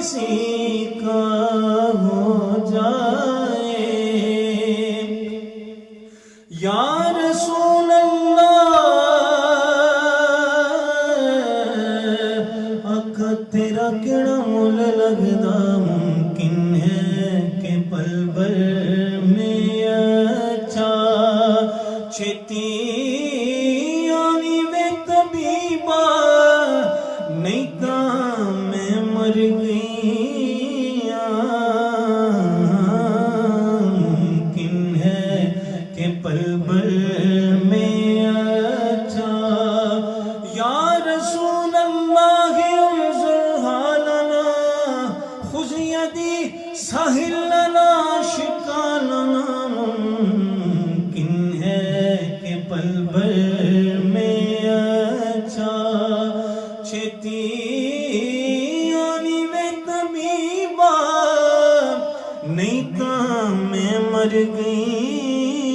کسی کا ہو جائے۔ یا رسول اللہ آقا تیرا کیڑا مول لگدا، ممکن ہے کہ پل بھر میں اچھا چھتی آنی وے طبیبہ، نہیں تاں میں مر گئی۔ ممکن ہے کہ پل بھر میں اچھا۔ یا رسول اللہ انظر حالنا، خذ یدی سہل لنا شکالنا۔ ممکن ہے کہ پل بھر میں اچھا چھتی آنی وے طبیبہ، نہیں تاں میں مر گئی۔